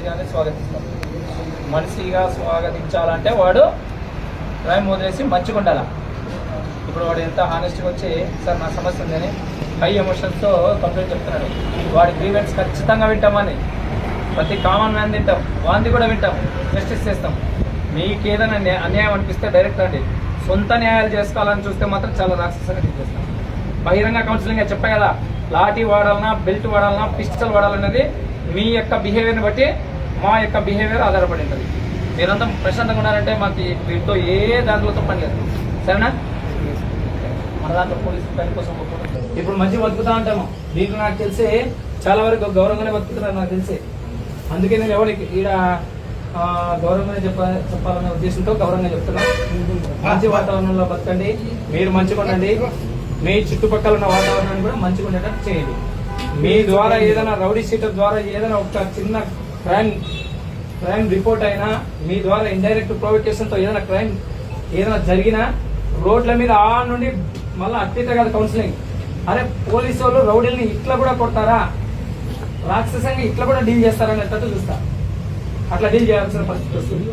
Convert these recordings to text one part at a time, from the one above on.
మనిషిగానే స్వాగతిస్తాం. మనిషిగా స్వాగతించాలంటే వాడు క్రైమ్ వదిలేసి మంచిగా ఉండాలి. ఇప్పుడు వాడు ఎంత హానెస్ట్గా వచ్చి సార్ నా సమస్య ఉందని హై ఎమోషన్స్తో కంప్లైంట్ చెప్తున్నాడు. వాడి గ్రీవెన్స్ ఖచ్చితంగా వింటామని ప్రతి కామన్ మ్యాన్ తింటాం, వాంది కూడా వింటాం, జస్టిస్ చేస్తాం. మీకు ఏదైనా అన్యాయం అనిపిస్తే డైరెక్ట్ అండి. సొంత న్యాయాలు చేసుకోవాలని చూస్తే మాత్రం చాలా రాక్షసంగా డీల్ చేస్తాం. బహిరంగ కౌన్సిలింగ్ చెప్పా కదా, లాఠీ వాడాలన్నా, బెల్ట్ వాడాలన్నా, పిస్టల్ వాడాలన్నది మీ యొక్క బిహేవియర్ని బట్టి మా యొక్క బిహేవియర్ ఆధారపడి ఉంటుంది. మీరంతా ప్రశాంతంగా ఉన్నారంటే మాకు వీటితో ఏ దాంట్లో పని లేదు. సరేనా? మన దాంట్లో పోలీసు పని కోసం ఇప్పుడు మంచిగా బతుకుతా ఉంటాము. దీంట్లో నాకు తెలిసి చాలా వరకు గౌరవంగానే బతుకుతున్నారు నాకు తెలిసి. అందుకే నేను ఎవరికి ఈడ గౌరవంగానే చెప్పాలనే ఉద్దేశంతో గౌరవంగా చెప్తున్నా. మంచి వాతావరణంలో బతకండి, మీరు మంచిగా ఉండండి, మీ చుట్టుపక్కల ఉన్న వాతావరణాన్ని కూడా మంచిగా ఉండేటట్టు చేయండి. మీ ద్వారా ఏదైనా రౌడీ షీటర్ ద్వారా ఏదైనా ఒక చిన్న క్రైమ్ రిపోర్ట్ అయినా, మీ ద్వారా ఇండైరెక్ట్ ప్రొవోకేషన్తో ఏదైనా జరిగినా రోడ్ల మీద నుండి మళ్ళీ అట్టిట కాదు కౌన్సిలింగ్. అరే పోలీసు వాళ్ళు రౌడీల్ని ఇట్లా కూడా కొడతారా, రాక్షసంగా ఇట్లా కూడా డీల్ చేస్తారనేటట్టు చూస్తా. అట్లా డీల్ చేయాల్సిన పరిస్థితి వస్తుంది.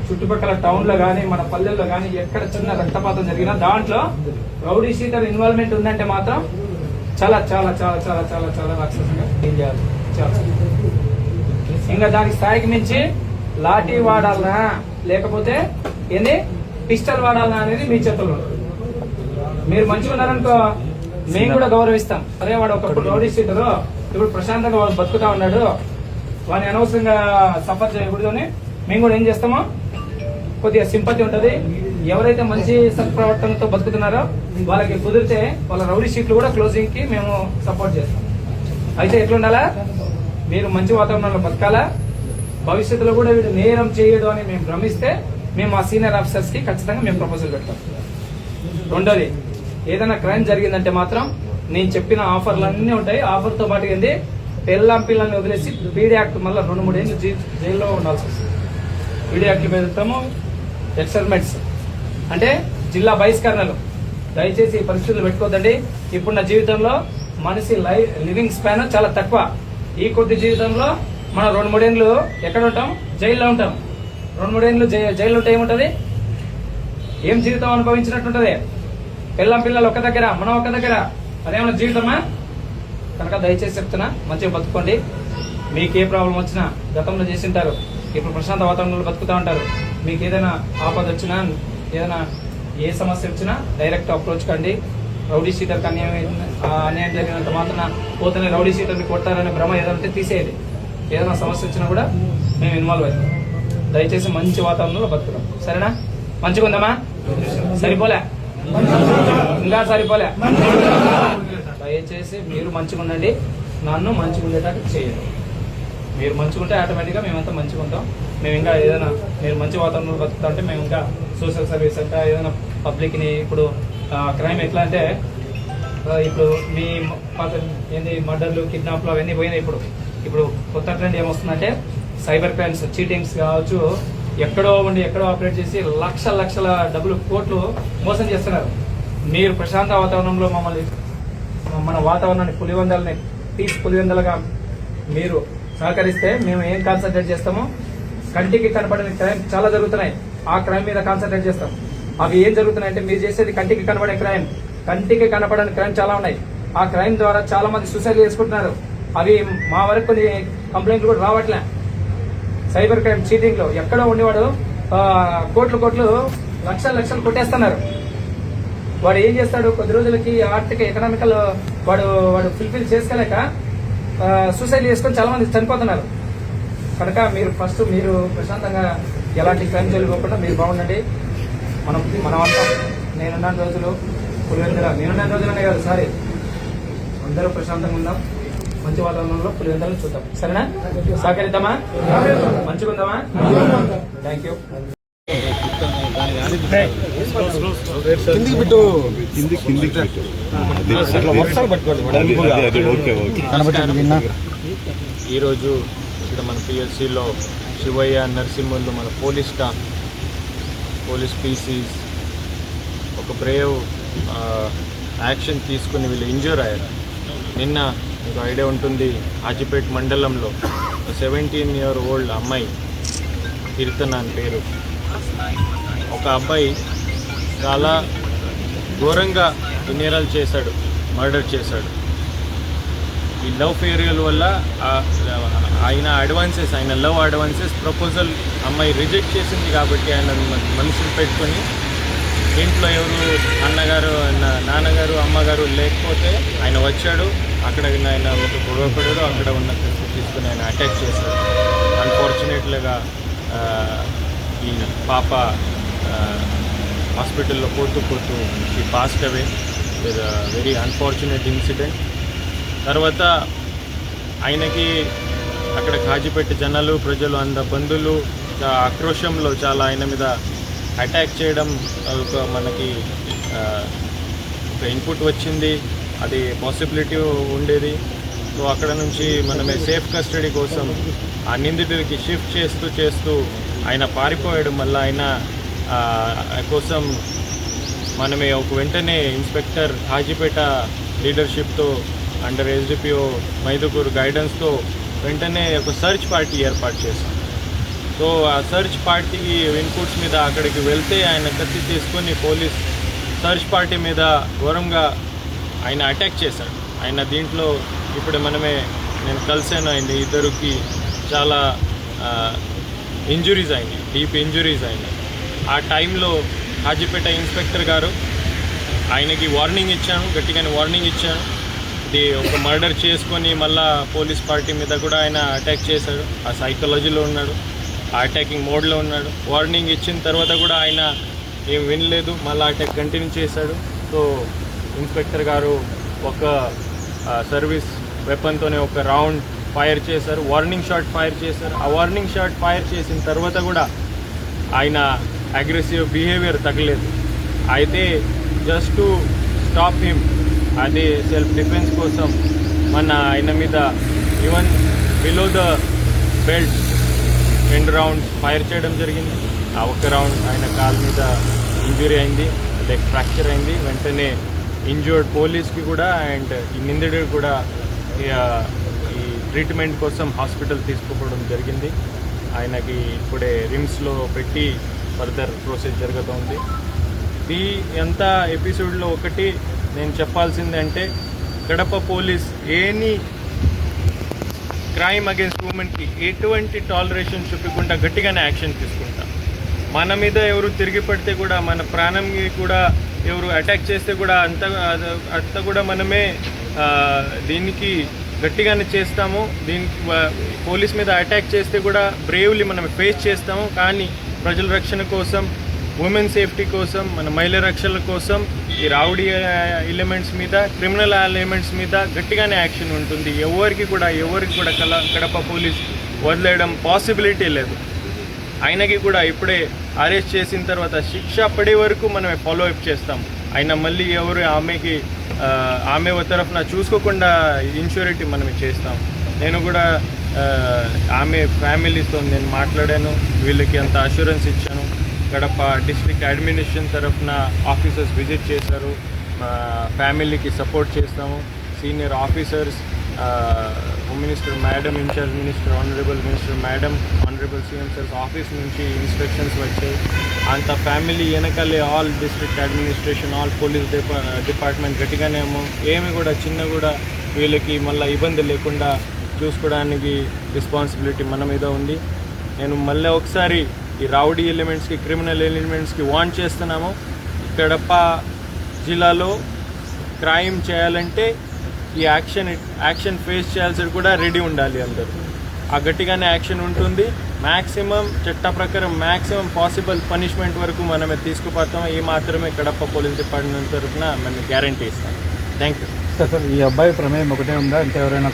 చుట్టుపక్కల టౌన్లో కానీ మన పల్లెల్లో కానీ ఎక్కడ చిన్న రక్తపాతం జరిగినా దాంట్లో రౌడీ షీటర్ ఇన్వాల్వ్మెంట్ ఉందంటే మాత్రం చాలా చాలా చాలా చాలా చాలా చాలా రాక్షసంగా డీల్ చేయాలి. ఇంకా దానికి స్థాయికి మించి లాఠీ వాడాలనా లేకపోతే ఏంది పిస్టల్ వాడాలనా అనేది మీ చేతుల్లో. మీరు మంచిగా ఉన్నారనుకో మేము కూడా గౌరవిస్తాం. అరే వాడు ఒకప్పుడు రౌడీ షీటరు, ఇప్పుడు ప్రశాంతంగా వాడు బతుకుతా ఉన్నాడు, వాడిని అనవసరంగా సఫర్ చేయకూడదు అని మేము కూడా ఏం చేస్తామో కొద్దిగా సింపతి ఉంటుంది. ఎవరైతే మంచి సత్ప్రవర్తనతో బతుకుతున్నారో వాళ్ళకి కుదిరితే వాళ్ళ రౌడీ షీట్లు కూడా క్లోజింగ్ కి మేము సపోర్ట్ చేస్తాం. అయితే ఎట్లుండాలా, మీరు మంచి వాతావరణంలో బతకాలా, భవిష్యత్తులో కూడా వీడు నేరం చేయడు అని మేము భ్రమిస్తే మేము ఆ సీనియర్ ఆఫీసర్స్ కి ఖచ్చితంగా మేము ప్రపోజల్ పెడతాం. రెండోది, ఏదైనా క్రైమ్ జరిగిందంటే మాత్రం నేను చెప్పిన ఆఫర్లు అన్నీ ఉంటాయి. ఆఫర్తో పాటు ఏంది పిల్లల్ని వదిలేసి పీడీ యాక్ట్ మళ్ళీ 2-3 ఏళ్ళు జైల్లో ఉండాల్సి వస్తుంది. పీడీ యాక్ట్లు పెడతాము. ఎక్స్పెరిమెంట్స్ అంటే జిల్లా బహిష్కరణలు. దయచేసి ఈ పరిస్థితులు పెట్టుకోవద్దండి. ఇప్పుడున్న జీవితంలో మనిషి లివింగ్ స్పాన్ చాలా తక్కువ. ఈ కొద్ది జీవితంలో మనం 2-3 ఏళ్ళు ఎక్కడ ఉంటాం, జైల్లో ఉంటాం. 2-3 ఏళ్ళు జైల్లో ఉంటే ఏముంటుంది, ఏం జీవితం అనుభవించినట్టుంటది. పిల్లలు ఒక దగ్గర, మనం ఒక దగ్గర, అదేమన్నా జీవితమా? కనుక దయచేసి చెప్తున్నా, మంచిగా బతుకోండి. మీకు ఏ ప్రాబ్లం వచ్చినా గతంలో చేసింటారు, ఇప్పుడు ప్రశాంత వాతావరణంలో బతుకుతా ఉంటారు. మీకు ఏదైనా ఆపద వచ్చినా, ఏదైనా ఏ సమస్య వచ్చినా డైరెక్ట్ అప్రోచ్ కండి. రౌడీ షీటర్కి అన్యాయం జరిగినంత మాత్రం పోతేనే రౌడీ షీటర్ని కొట్టారనే భ్రమ ఏదంటే తీసేయండి. ఏదైనా సమస్య వచ్చినా కూడా మేము ఇన్వాల్వ్ అవుతాం. దయచేసి మంచి వాతావరణంలో బతుకుతాం. సరేనా? మంచిగా ఉందామా? సరిపోలే, ఇంకా సరిపోలే. దయచేసి మీరు మంచిగా ఉండండి, నన్ను మంచిగా ఉండేటట్టు చేయండి. మీరు మంచిగా ఉంటే ఆటోమేటిక్గా మేమంతా మంచిగా ఉంటాం. మేము ఇంకా ఏదైనా మీరు మంచి వాతావరణంలో బతుకుతా ఉంటే మేము ఇంకా సోషల్ సర్వీస్ అంటే ఏదైనా పబ్లిక్ని, ఇప్పుడు క్రైమ్ ఎట్లా అంటే ఇప్పుడు మీ ఏంది మర్డర్లు, కిడ్నాప్లు అవన్నీ పోయినాయి. ఇప్పుడు కొత్త ట్రెండ్ ఏమొస్తుందంటే సైబర్ క్రైమ్స్, చీటింగ్స్ కావచ్చు, ఎక్కడో ఆపరేట్ చేసి లక్షల డబ్బులు, కోట్లు మోసం చేస్తున్నారు. మీరు ప్రశాంత వాతావరణంలో మన వాతావరణాన్ని పులివెందలుగా మీరు సహకరిస్తే మేము ఏం కాన్సన్ట్రేట్ చేస్తామో, కంటికి కనపడని క్రైమ్ చాలా జరుగుతున్నాయి, ఆ క్రైమ్ మీద కాన్సన్ట్రేట్ చేస్తాం. అవి ఏం జరుగుతున్నాయంటే మీరు చేసేది కంటికి కనపడే క్రైమ్, కంటికి కనపడని క్రైమ్ చాలా ఉన్నాయి. ఆ క్రైమ్ ద్వారా చాలా మంది సూసైడ్ చేసుకుంటున్నారు. అవి మా వరకు కొన్ని కంప్లైంట్లు కూడా రావట్లే. సైబర్ క్రైమ్, చీటింగ్ లో ఎక్కడో ఉండేవాడు కోట్లు లక్షలు కొట్టేస్తున్నారు. వాడు ఏం చేస్తాడు, కొద్ది రోజులకి ఆర్థిక ఎకనామికల్ వాడు ఫుల్ఫిల్ చేసుకోలేక సూసైడ్ చేసుకొని చాలా మంది చనిపోతున్నారు. కనుక మీరు ఫస్ట్ మీరు ప్రశాంతంగా ఎలాంటి క్రైమ్ జరగకుండా మీరు బాగుండండి. మనమంతా నేనున్న రోజులు నేనున్న రోజులనే కాదు, సారీ, అందరూ ప్రశాంతంగా ఉందాం, మంచి వాతావరణంలో పులివెందులను చూద్దాం. సరేనా? సహకరిద్దామా? మంచిగా ఉందామా? Thank you. ఈరోజు ఇక్కడ మన పిఎల్సిలో శివయ్య నరసింహులు, మన పోలీస్ స్టాఫ్, పోలీస్ పీసీస్ ఒక బ్రేవ్ యాక్షన్ తీసుకుని వీళ్ళు ఇంజూర్ అయ్యారు. నిన్న మీకు ఐడియా ఉంటుంది, హాజీపేట్ మండలంలో 17-year-old అమ్మాయి కీర్తన అని పేరు. ఒక అబ్బాయి చాలా ఘోరంగా నేరాలు చేశాడు, మర్డర్ చేశాడు. ఈ లవ్ ఫెయిరియల్ వల్ల ఆయన లవ్ అడ్వాన్సెస్ ప్రపోజల్ అమ్మాయి రిజెక్ట్ చేసింది కాబట్టి ఆయన మనసులు పెట్టుకొని ఇంట్లో ఎవరు అన్నగారు నాన్నగారు అమ్మగారు లేకపోతే ఆయన వచ్చాడు. అక్కడ ఆయన గొడవపడాడు. అక్కడ ఉన్న తీసుకుని ఆయన అటాక్ చేశాడు. అన్ఫార్చునేట్లీగా ఈ పాప హాస్పిటల్లో పోతూ ఈ passed away. With very unfortunate incident. తర్వాత ఆయనకి అక్కడ కాజీపెట్టి జనాలు ప్రజలు బంధువులు ఆక్రోశంలో చాలా ఆయన మీద అటాక్ చేయడం మనకి ఒక ఇన్పుట్ వచ్చింది. అది పాసిబిలిటీ ఉండేది. సో అక్కడ నుంచి మనమే సేఫ్ కస్టడీ కోసం ఆ నిందితుడికి షిఫ్ట్ చేస్తూ ఆయన పారిపోయాడు. మళ్ళీ ఆయన కోసం మనమే ఒక వెంటనే inspector Hajipeta లీడర్షిప్తో under SDPO Mydukur గైడెన్స్తో వెంటనే ఒక సర్చ్ పార్టీ ఏర్పాటు చేశాం. సో ఆ సర్చ్ పార్టీకి ఇన్పుట్స్ మీద అక్కడికి వెళ్తే ఆయన కత్తి తీసుకొని పోలీస్ సర్చ్ పార్టీ మీద ఘోరంగా ఆయన అటాక్ చేశాడు. ఆయన దీంట్లో ఇప్పుడు నేను కలిసాను. ఆయన ఇద్దరికి చాలా ఇంజురీస్ అయినాయి, డీప్ ఇంజురీస్ అయినాయి. ఆ టైంలో హాజీపేట ఇన్స్పెక్టర్ గారు ఆయనకి వార్నింగ్ ఇచ్చాను, గట్టిగానే వార్నింగ్ ఇచ్చాను. ఇది ఒక మర్డర్ చేసుకొని మళ్ళా పోలీస్ పార్టీ మీద కూడా ఆయన అటాక్ చేశాడు. ఆ సైకాలజీలో ఉన్నాడు, ఆ అటాకింగ్ మోడ్లో ఉన్నాడు. వార్నింగ్ ఇచ్చిన తర్వాత కూడా ఆయన ఏం వినలేదు, మళ్ళీ అటాక్ కంటిన్యూ చేశాడు. సో ఇన్స్పెక్టర్ గారు ఒక సర్వీస్ వెపన్తోనే ఒక రౌండ్ ఫైర్ చేశారు, వార్నింగ్ షాట్ ఫైర్ చేశారు. ఆ వార్నింగ్ షాట్ ఫైర్ చేసిన తర్వాత కూడా ఆయన అగ్రెసివ్ బిహేవియర్ తగ్గలేదు. అయితే జస్ట్ టు స్టాప్ హిమ్, అది సెల్ఫ్ డిఫెన్స్ కోసం ఆయన మీద even below the belt 2 rounds fire చేయడం జరిగింది. ఆ ఒక్క రౌండ్ ఆయన కాలు మీద ఇంజురీ అయింది, లెగ్ ఫ్రాక్చర్ అయింది. వెంటనే ఇంజూర్డ్ పోలీస్కి కూడా అండ్ ఈ నిందితుడికి కూడా ఈ ట్రీట్మెంట్ కోసం హాస్పిటల్ తీసుకుపోవడం జరిగింది. ఆయనకి ఇప్పుడే రిమ్స్లో పెట్టి ఫర్దర్ ప్రొసీజర్ జరుగుతుంది. ఈ ఎంత ఎపిసోడ్లో ఒకటి నేను చెప్పాల్సింది అంటే, Kadapa police any crime against ఉమెన్కి ఎటువంటి టాలరేషన్ చూపకుండా గట్టిగానే యాక్షన్ తీసుకుంటాం. మన మీద ఎవరు తిరిగి పడితే కూడా, మన ప్రాణంకి కూడా ఎవరు అటాక్ చేస్తే కూడా అంత కూడా మనమే దీనికి గట్టిగానే చేస్తాము. దీనికి పోలీస్ మీద అటాక్ చేస్తే కూడా బ్రేవ్లీ మనం ఫేస్ చేస్తాము. కానీ ప్రజల రక్షణ కోసం, ఉమెన్ సేఫ్టీ కోసం, మన మహిళల రక్షణ కోసం ఈ రౌడీ ఎలిమెంట్స్ మీద, క్రిమినల్ ఎలిమెంట్స్ మీద గట్టిగానే యాక్షన్ ఉంటుంది. ఎవరికి కూడా కడప పోలీస్ వదిలేయడం పాసిబిలిటీ లేదు. ఆయనకి కూడా ఇప్పుడే అరెస్ట్ చేసిన తర్వాత శిక్ష పడే వరకు మనం ఫాలో అప్ చేస్తాం. ఆయన మళ్ళీ ఎవరు ఆమె తరఫున చూసుకోకుండా ఇన్సూరిటీ మనం చేస్తాం. నేను కూడా ఆమె ఫ్యామిలీతో నేను మాట్లాడాను, వీళ్ళకి అంత అష్యూరెన్స్ ఇచ్చాను. కడప డిస్ట్రిక్ట్ అడ్మినిస్ట్రేషన్ తరఫున ఆఫీసర్స్ విజిట్ చేశారు, ఫ్యామిలీకి సపోర్ట్ చేస్తాము. Senior officers, home minister madam, in charge minister, honourable minister madam, honourable CM sir office నుంచి ఇన్స్ట్రక్షన్స్ వచ్చాయి. అంత ఫ్యామిలీ వెనకాలే all district administration, all police department గట్టిగానేమో ఏమి కూడా చిన్న కూడా వీళ్ళకి మళ్ళీ ఇబ్బంది లేకుండా చూసుకోవడానికి రెస్పాన్సిబిలిటీ మన మీద ఉంది. నేను మళ్ళీ ఒకసారి ఈ రౌడీ ఎలిమెంట్స్కి, క్రిమినల్ ఎలిమెంట్స్కి వార్న్ చేస్తున్నాము. కడప జిల్లాలో క్రైమ్ చేయాలంటే ఈ యాక్షన్ ఫేస్ చేయాల్సి కూడా రెడీ ఉండాలి అందరూ. ఆ గట్టిగానే యాక్షన్ ఉంటుంది. మ్యాక్సిమం చట్ట ప్రకారం మ్యాక్సిమం పాసిబుల్ పనిష్మెంట్ వరకు మనమే తీసుకుపోతాం. ఈ మాత్రమే కడప పోలీస్ డిపార్ట్మెంట్ తరఫున మనం గ్యారంటీ ఇస్తాం. Thank you. సార్, ఈ అబ్బాయి ప్రమేయం ఒకటే ఉందా, ఇంకా ఎవరైనా